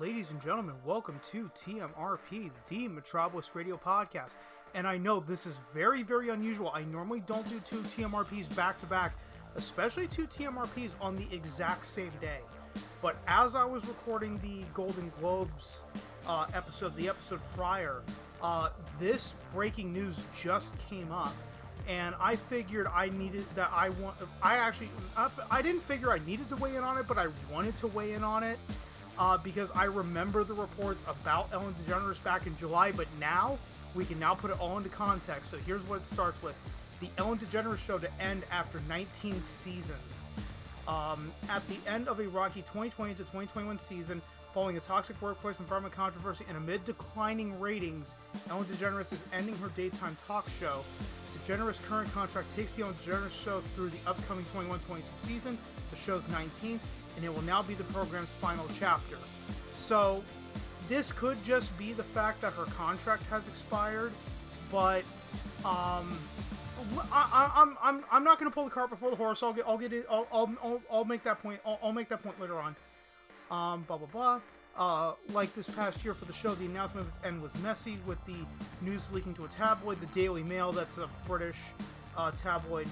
Ladies and gentlemen, welcome to TMRP, the Metropolis Radio Podcast. And I know this is very, very unusual. I normally don't do two TMRPs back to back, especially two TMRPs on the exact same day. But as I was recording the Golden Globes the episode prior, this breaking news just came up. And I figured I didn't figure I needed to weigh in on it, but I wanted to weigh in on it. Because I remember the reports about Ellen DeGeneres back in July, but now we can now put it all into context. So here's what it starts with. The Ellen DeGeneres Show to end after 19 seasons. At the end of a rocky 2020 to 2021 season, following a toxic workplace environment controversy and amid declining ratings, Ellen DeGeneres is ending her daytime talk show. DeGeneres' current contract takes the Ellen DeGeneres Show through the upcoming 21-22 season, the show's 19th, and it will now be the program's final chapter. So this could just be the fact that her contract has expired, but I'm not going to pull the cart before the horse. I'll make that point. I'll make that point later on. Blah blah blah. Like this past year for the show, the announcement of its end was messy, with the news leaking to a tabloid, the Daily Mail. That's a British tabloid.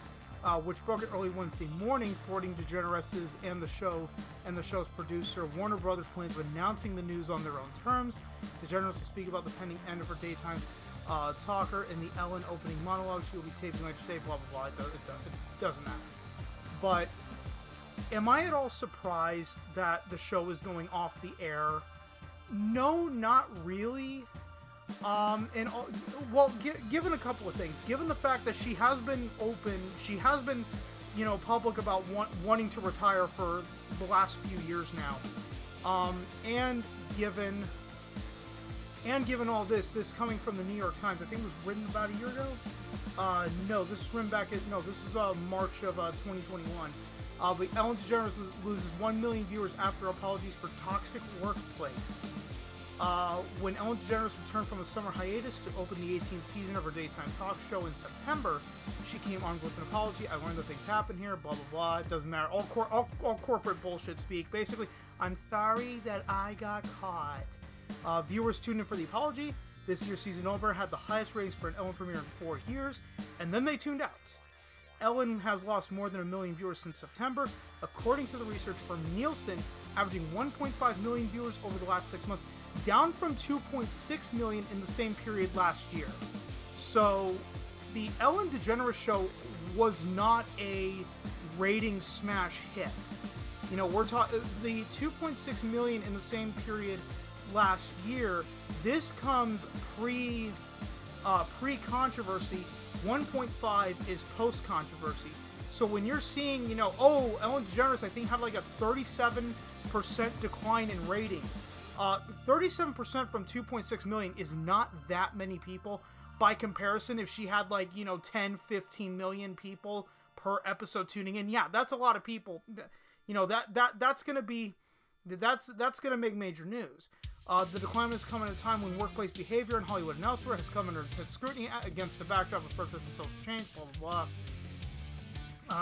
Which broke it early Wednesday morning, thwarting DeGeneres and the show's producer. Warner Brothers plans of announcing the news on their own terms. DeGeneres will speak about the pending end of her daytime talker in the Ellen opening monologue. She will be taping later today, blah, blah, blah. It doesn't matter. But am I at all surprised that the show is going off the air? No, not really. Given a couple of things, given the fact that she has been public about wanting to retire for the last few years now, and given all this coming from the New York Times, I think it was written about a year ago. This is written back this is March of 2021. But Ellen DeGeneres loses 1 million viewers after apologies for toxic workplace. When Ellen DeGeneres returned from a summer hiatus to open the 18th season of her daytime talk show in September, she came armed with an apology. I learned that things happen here, blah, blah, blah. It doesn't matter. All corporate bullshit speak. Basically, I'm sorry that I got caught. Viewers tuned in for the apology. This year's season over had the highest ratings for an Ellen premiere in 4 years, and then they tuned out. Ellen has lost more than 1 million viewers since September, according to the research from Nielsen, averaging 1.5 million viewers over the last 6 months, down from 2.6 million in the same period last year. So the Ellen DeGeneres Show was not a rating smash hit. We're talking the 2.6 million in the same period last year. This comes pre-controversy. 1.5 is post-controversy. So when you're seeing, Ellen DeGeneres, I think, had like a 37% decline in ratings. 37% from 2.6 million is not that many people. By comparison, if she had 10, 15 million people per episode tuning in, yeah, that's a lot of people. That's gonna make major news. The decline has come at a time when workplace behavior in Hollywood and elsewhere has come under intense scrutiny against the backdrop of protests and social change, blah, blah, blah.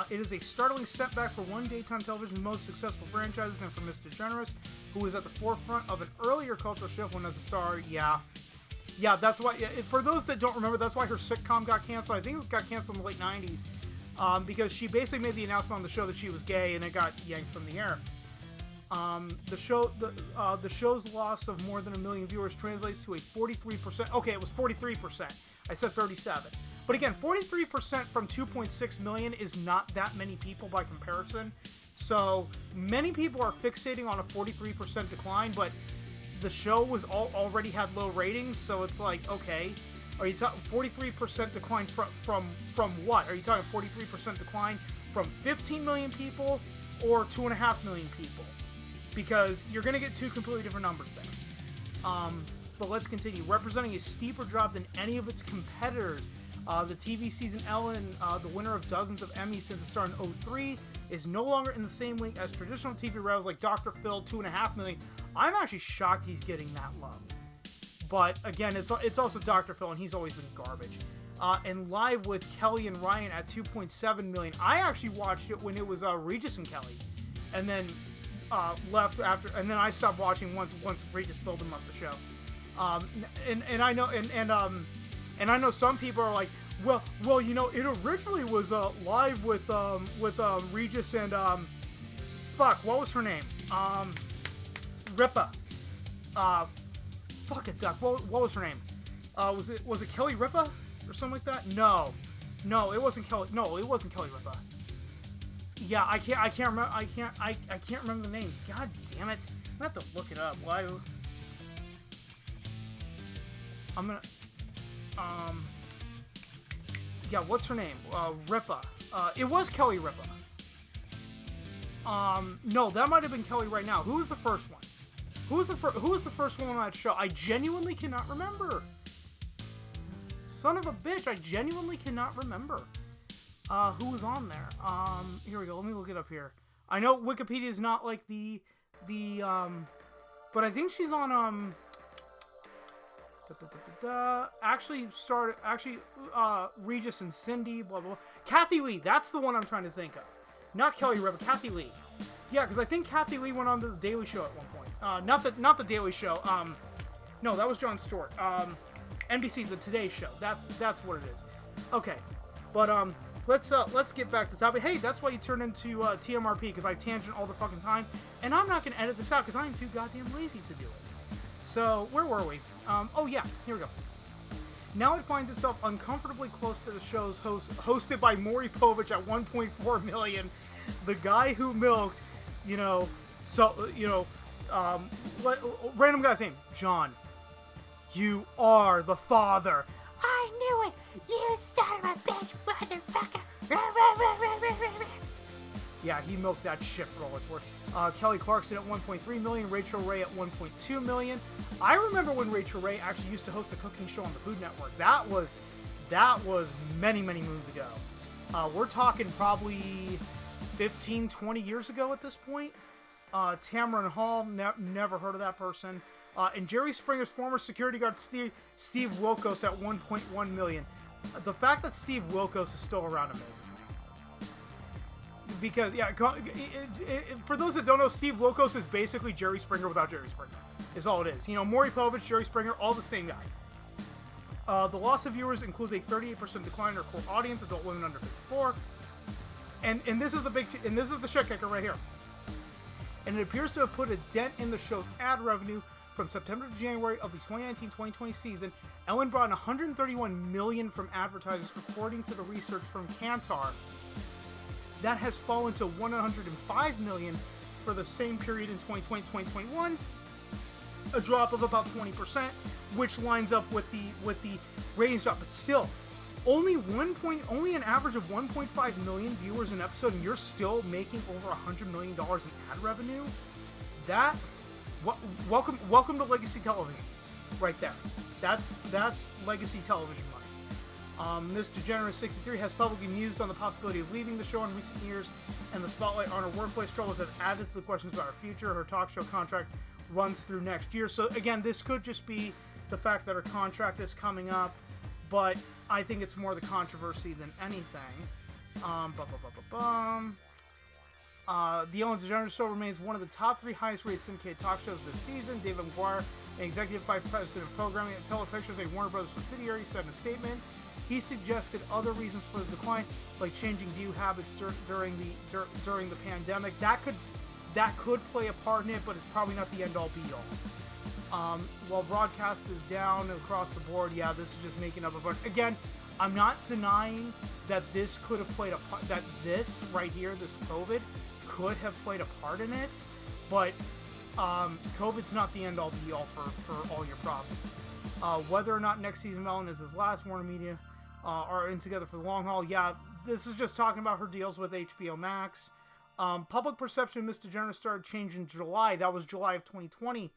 It is a startling setback for one daytime television's most successful franchises and for Miss DeGeneres, who was at the forefront of an earlier cultural shift when as a star. Yeah, that's why, for those that don't remember, that's why her sitcom got canceled. I think it got canceled in the late 90s, because she basically made the announcement on the show that she was gay, and it got yanked from the air. The show's loss of more than 1 million viewers translates to a 43%. Okay, it was 43%. I said 37. But again, 43% from 2.6 million is not that many people by comparison. So many people are fixating on a 43% decline, but the show was already had low ratings. So it's like, okay, are you talking 43% decline from what? Are you talking 43% decline from 15 million people or 2.5 million people? Because you're going to get two completely different numbers there. But let's continue. Representing a steeper drop than any of its competitors, the TV season Ellen, the winner of dozens of Emmys since it started in 2003, is no longer in the same league as traditional TV rivals like Dr. Phil, 2.5 million. I'm actually shocked he's getting that low. But again, it's also Dr. Phil, and he's always been garbage. And Live with Kelly and Ryan at 2.7 million. I actually watched it when it was Regis and Kelly. And then left after, and then I stopped watching once Regis filled him up the show. And I know and I know some people are like, well, you know, it originally was live with Regis and what was her name? Ripa. Fuck it, Duck. What was her name? Was it Kelly Ripa or something like that? No, it wasn't Kelly. No, it wasn't Kelly Ripa. Yeah, I can't remember. I can't remember the name. God damn it! I'm gonna have to look it up. Why? I'm gonna. Yeah, what's her name? Ripa. It was Kelly Ripa. No, that might have been Kelly right now. Who was the first one? Who was the first one on that show? I genuinely cannot remember. Son of a bitch, I genuinely cannot remember. Who was on there? Here we go. Let me look it up here. I know Wikipedia is not like the but I think she's on Regis and Cindy, blah, blah, blah. Kathy Lee, that's the one I'm trying to think of. Not Kelly Ripa, Kathy Lee. Yeah, because I think Kathy Lee went on to The Daily Show at one point. Not the Daily Show. No, that was Jon Stewart. NBC, The Today Show. That's what it is. Okay, but let's get back to the topic. Hey, that's why you turn into TMRP, because I tangent all the fucking time, and I'm not gonna edit this out because I'm too goddamn lazy to do it. So where were we? Oh yeah, here we go. Now it finds itself uncomfortably close to the show's host, hosted by Maury Povich at 1.4 million. The guy who milked, random guy's name, John. You are the father. I knew it, you son of a bitch, motherfucker. Yeah, he milked that shit for all it's worth. Kelly Clarkson at 1.3 million, Rachel Ray at 1.2 million. I remember when Rachel Ray actually used to host a cooking show on the Food Network. That was many, many moons ago. We're talking probably 15, 20 years ago at this point. Tamron Hall, never heard of that person. And Jerry Springer's former security guard Steve Wilkos at 1.1 million. The fact that Steve Wilkos is still around amazes me. Because, yeah, for those that don't know, Steve Wilkos is basically Jerry Springer without Jerry Springer, is all it is. Maury Povich, Jerry Springer, all the same guy. The loss of viewers includes a 38% decline in our core audience, adult women under 54. And this is the shit kicker right here. And it appears to have put a dent in the show's ad revenue. From September to January of the 2019-2020 season, Ellen brought in $131 million from advertisers, according to the research from Kantar. That has fallen to $105 million for the same period in 2020-2021, a drop of about 20%, which lines up with the ratings drop. But still, only an average of 1.5 million viewers an episode, and you're still making over $100 million in ad revenue. Welcome to legacy television, right there. That's legacy television money. Ms. DeGeneres 63 has publicly mused on the possibility of leaving the show in recent years, and the spotlight on her workplace troubles have added to the questions about her future. Her talk show contract runs through next year. So again, this could just be the fact that her contract is coming up, but I think it's more the controversy than anything. The Ellen DeGeneres Show remains one of the top 3 highest-rated syndicated talk shows this season. David McGuire, an executive vice president of programming at Telepictures, a Warner Brothers subsidiary, said in a statement he suggested other reasons for the decline, like changing view habits during the pandemic. That could play a part in it, but it's probably not the end-all, be-all. While broadcast is down across the board, yeah, this is just making up a bunch. Again, I'm not denying that this could have played a part, that this right here, this COVID, could have played a part in it, but COVID's not the end-all be-all for all your problems. Whether or not next season Ellen is his last, Warner Media are in together for the long haul. Yeah, this is just talking about her deals with HBO Max. Public perception of Ms. DeGeneres started changing in July. That was July of 2020.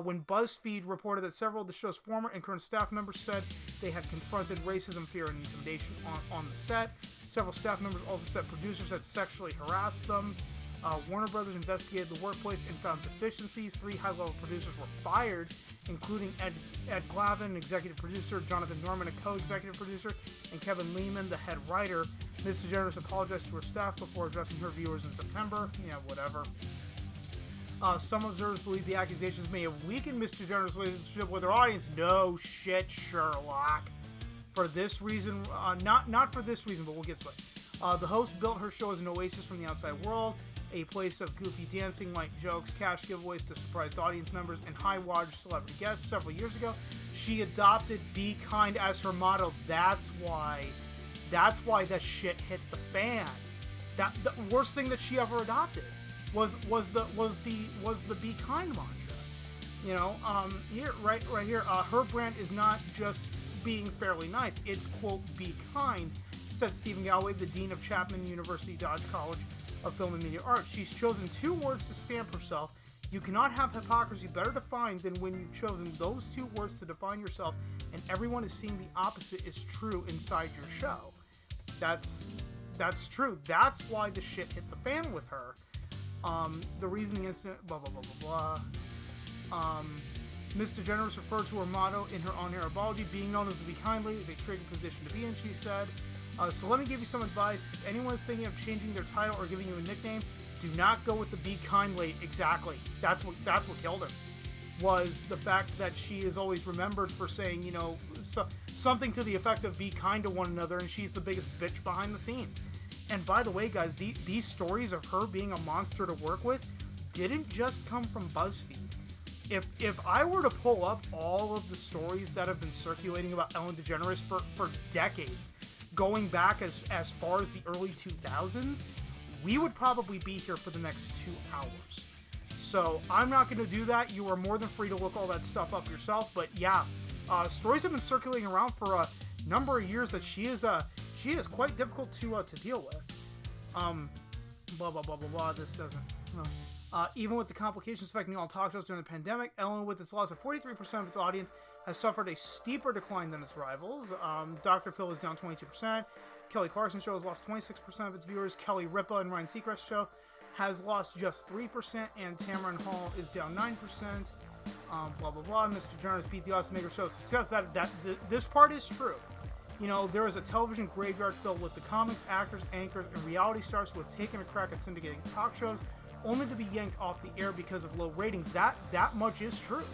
When BuzzFeed reported that several of the show's former and current staff members said they had confronted racism, fear, and intimidation on the set. Several staff members also said producers had sexually harassed them. Warner Brothers investigated the workplace and found deficiencies. 3 high-level producers were fired, including Ed Glavin, executive producer, Jonathan Norman, a co-executive producer, and Kevin Lehman, the head writer. Ms. DeGeneres apologized to her staff before addressing her viewers in September. Yeah, whatever. Some observers believe the accusations may have weakened Ms. DeGeneres' relationship with her audience. No shit, Sherlock. For this reason, not for this reason, but we'll get to it. The host built her show as an oasis from the outside world, a place of goofy dancing, light jokes, cash giveaways to surprised audience members, and high-wattage celebrity guests. Several years ago, she adopted "Be Kind" as her motto. That's why that shit hit the fan. That the worst thing that she ever adopted was the "Be Kind" mantra. You know, right here, her brand is not just being fairly nice. It's, quote, "Be kind," said Stephen Galloway, the dean of Chapman University Dodge College of Film and Media Arts. She's chosen two words to stamp herself. You cannot have hypocrisy better defined than when you've chosen those two words to define yourself, and everyone is seeing the opposite is true inside your show. That's true. That's why the shit hit the fan with her. The reason the incident, blah, blah, blah, blah, blah. Ms. DeGeneres referred to her motto in her on-air apology. Being known as the "Be Kind" lady is a tricky position to be in, she said. So let me give you some advice. If anyone is thinking of changing their title or giving you a nickname, do not go with the "Be Kind" lady. Exactly. That's what killed her. Was the fact that she is always remembered for saying, you know, something to the effect of "be kind to one another," and she's the biggest bitch behind the scenes. And by the way, guys, these stories of her being a monster to work with didn't just come from BuzzFeed. If I were to pull up all of the stories that have been circulating about Ellen DeGeneres for decades, going back as far as the early 2000s, we would probably be here for the next 2 hours. So I'm not going to do that. You are more than free to look all that stuff up yourself. But yeah, stories have been circulating around for a number of years that she is quite difficult to deal with. Blah blah blah blah blah. This doesn't. Even with the complications affecting all talk shows during the pandemic, Ellen, with its loss of 43% of its audience, has suffered a steeper decline than its rivals. Dr. Phil is down 22%. Kelly Clarkson Show has lost 26% of its viewers. Kelly Ripa and Ryan Seacrest Show has lost just 3%, and Tamron Hall is down 9%. Blah blah blah. Mr. DeGeneres beat the odds to make her show success. This part is true. You know, there is a television graveyard filled with the comics, actors, anchors, and reality stars who have taken a crack at syndicating talk shows, only to be yanked off the air because of low ratings. That much is true.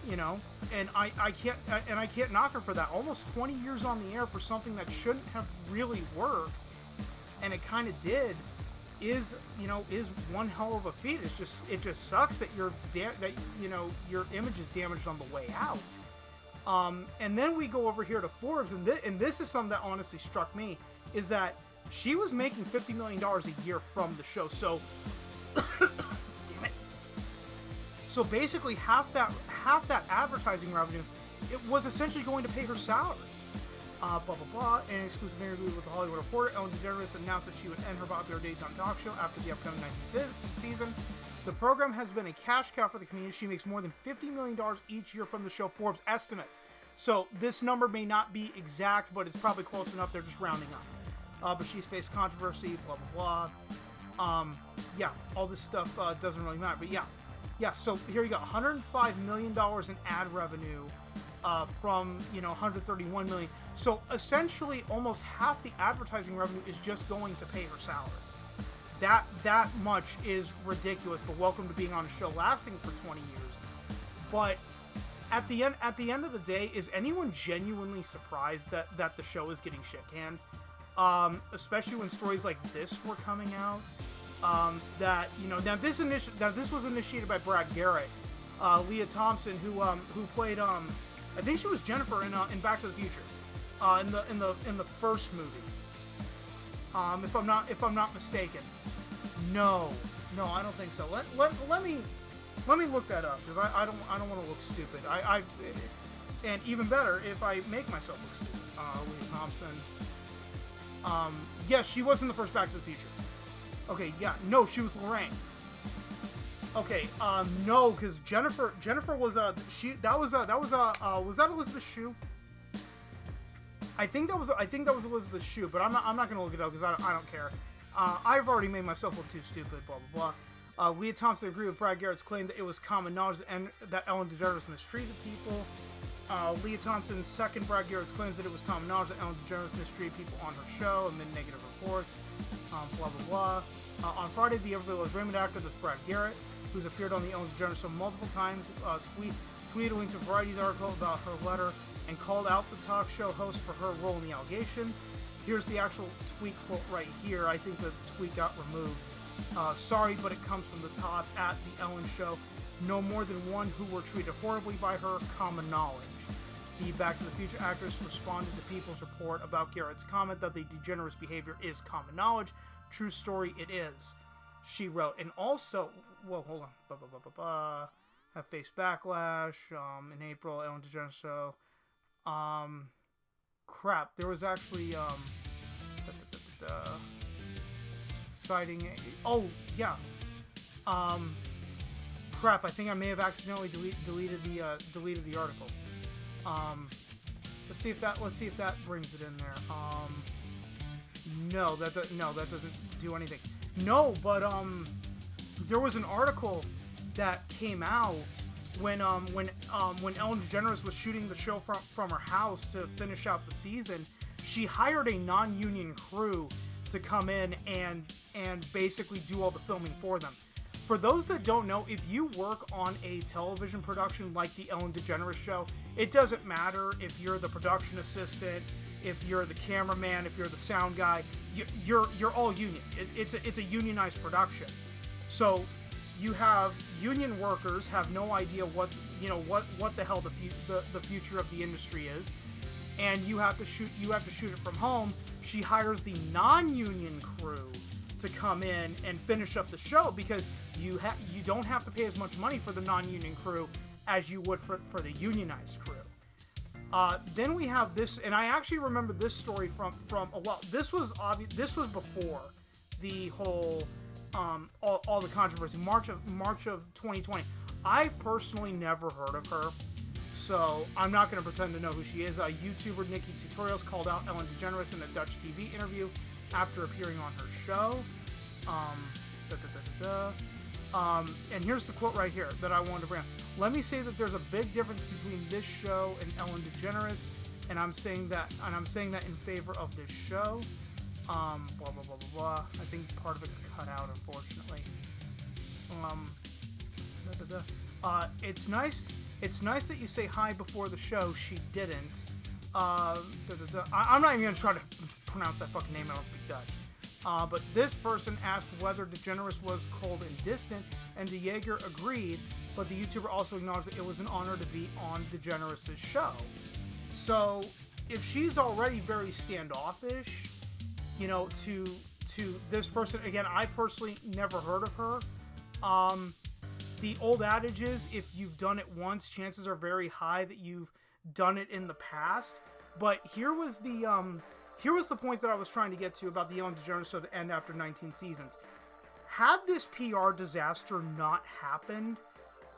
You know, and I can't knock her for that. Almost 20 years on the air for something that shouldn't have really worked, and it kind of did, is one hell of a feat. It just sucks that your image is damaged on the way out. And then we go over here to Forbes, and this is something that honestly struck me, is that she was making $50 million a year from the show. So, damn it. So basically, half that advertising revenue, it was essentially going to pay her salary. Blah blah blah. In an exclusive interview with the Hollywood Reporter, Ellen DeGeneres announced that she would end her popular daytime talk show after the upcoming 19th season. The program has been a cash cow for the community. She makes more than $50 million each year from the show, Forbes estimates. So this number may not be exact, but it's probably close enough. They're just rounding up. But she's faced controversy, blah, blah, blah. Yeah, all this stuff doesn't really matter. But yeah, so here you go. $105 million in ad revenue from, $131 million. So essentially, almost half the advertising revenue is just going to pay her salary. That much is ridiculous, but welcome to being on a show lasting for 20 years. But at the end of the day, is anyone genuinely surprised that the show is getting shit canned? Especially when stories like this were coming out. Now this was initiated by Brad Garrett, Leah Thompson, who played I think she was Jennifer in Back to the Future, in the first movie. If I'm not mistaken. No, I don't think so. Let me look that up, because I don't want to look stupid. And even better if I make myself look stupid. Leah Thompson. Yes, she was in the first Back to the Future. Okay, yeah, no, she was Lorraine. Okay, no, because Jennifer was was that Elizabeth Shue? I think that was Elizabeth Shue, but I'm not gonna look it up because I don't care. I've already made myself look too stupid. Blah blah blah. Leah Thompson agreed with Brad Garrett's claim that it was common knowledge that Ellen DeGeneres mistreated people. Leah Thompson seconded Brad Garrett's claims that it was common knowledge that Ellen DeGeneres mistreated people on her show amid negative reports. Blah blah blah. On Friday, the Everybody Loves Raymond actor, that's Brad Garrett, who's appeared on the Ellen DeGeneres Show multiple times, tweeted to Variety's article about her letter and called out the talk show host for her role in the allegations. Here's the actual tweet quote right here. I think the tweet got removed. Sorry, but it comes from the top at the Ellen Show. No more than one who were treated horribly by her, common knowledge. The Back to the Future actress responded to People's report about Garrett's comment that the DeGeneres behavior is common knowledge. True story, it is. She wrote, and also, well, hold on. Have faced backlash in April, Ellen DeGeneres Show. Crap, there was actually citing. Oh yeah. Crap, I think I may have accidentally deleted the article. Let's see if that brings it in there. No, that doesn't do anything. No, but there was an article that came out when Ellen DeGeneres was shooting the show from her house to finish out the season. She hired a non-union crew to come in and basically do all the filming for them. For those that don't know, if you work on a television production like the Ellen DeGeneres Show, it doesn't matter if you're the production assistant, if you're the cameraman, if you're the sound guy, you're all union. It's a unionized production. So you have union workers have no idea what the hell the future of the industry is, and you have to shoot it from home. She hires the non-union crew to come in and finish up the show because you don't have to pay as much money for the non-union crew as you would for the unionized crew. Then we have this, and I actually remember this story from a while. This was obvious. This was before the whole all the controversy. March of 2020. I've personally never heard of her, so I'm not going to pretend to know who she is. YouTuber Nikki Tutorials called out Ellen DeGeneres in a Dutch TV interview after appearing on her show. And here's the quote right here that I wanted to bring up. Let me say that there's a big difference between this show and Ellen DeGeneres, and I'm saying that in favor of this show. Blah blah blah blah blah. I think part of it cut out, unfortunately. It's nice that you say hi before the show. She didn't. I'm not even gonna try to pronounce that fucking name. I don't speak Dutch. But this person asked whether DeGeneres was cold and distant, and DeJager agreed, but the YouTuber also acknowledged that it was an honor to be on DeGeneres' show. So, if she's already very standoffish, to this person, again, I personally never heard of her. The old adage is, if you've done it once, chances are very high that you've done it in the past. But here was the point that I was trying to get to about the Ellen DeGeneres Show to end after 19 seasons. Had this PR disaster not happened,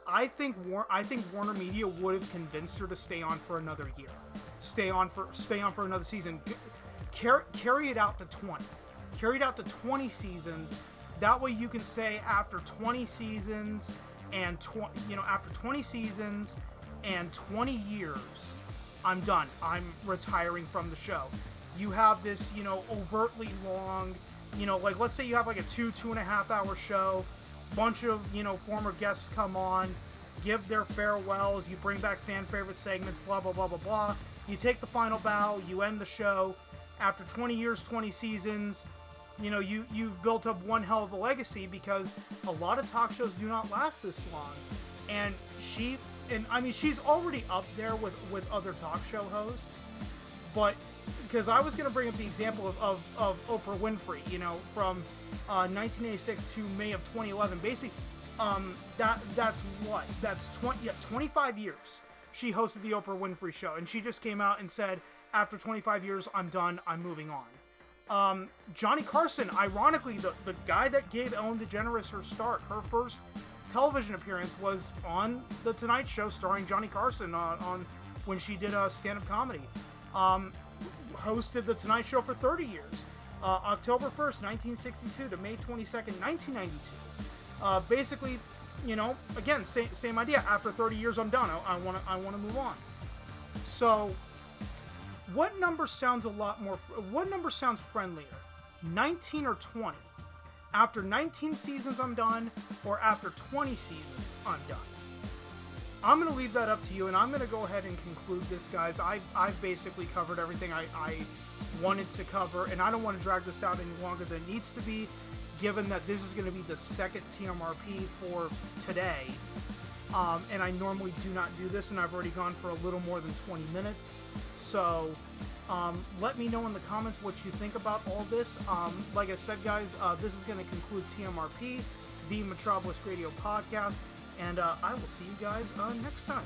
I think Warner Media would have convinced her to stay on for another year, stay on for another season, carry it out to 20, carry it out to 20 seasons. That way you can say after 20 seasons and after 20 seasons and 20 years, I'm done. I'm retiring from the show. You have this, overtly long, like let's say you have like a 2.5 hour show, bunch of, former guests come on, give their farewells, you bring back fan favorite segments, blah, blah, blah, blah, blah. You take the final bow, you end the show. After 20 years, 20 seasons, you've built up one hell of a legacy because a lot of talk shows do not last this long. And she's already up there with other talk show hosts, but because I was going to bring up the example of Oprah Winfrey, from 1986 to May of 2011. Basically, that's 25 years she hosted the Oprah Winfrey Show, and she just came out and said, after 25 years, I'm done, I'm moving on. Johnny Carson, ironically, the guy that gave Ellen DeGeneres her start, her first television appearance was on The Tonight Show starring Johnny Carson on when she did a stand-up comedy. Hosted The Tonight Show for 30 years. October 1st, 1962 to May 22nd, 1992. Basically, again, same idea. After 30 years, I'm done. I want to move on. So, what number sounds friendlier? 19 or 20? After 19 seasons, I'm done, or after 20 seasons, I'm done. I'm going to leave that up to you, and I'm going to go ahead and conclude this, guys. I've basically covered everything I wanted to cover, and I don't want to drag this out any longer than it needs to be, given that this is going to be the second TMRP for today. And I normally do not do this, and I've already gone for a little more than 20 minutes. So let me know in the comments what you think about all this. Like I said, guys, this is going to conclude TMRP, the Metropolis Radio Podcast, and I will see you guys next time.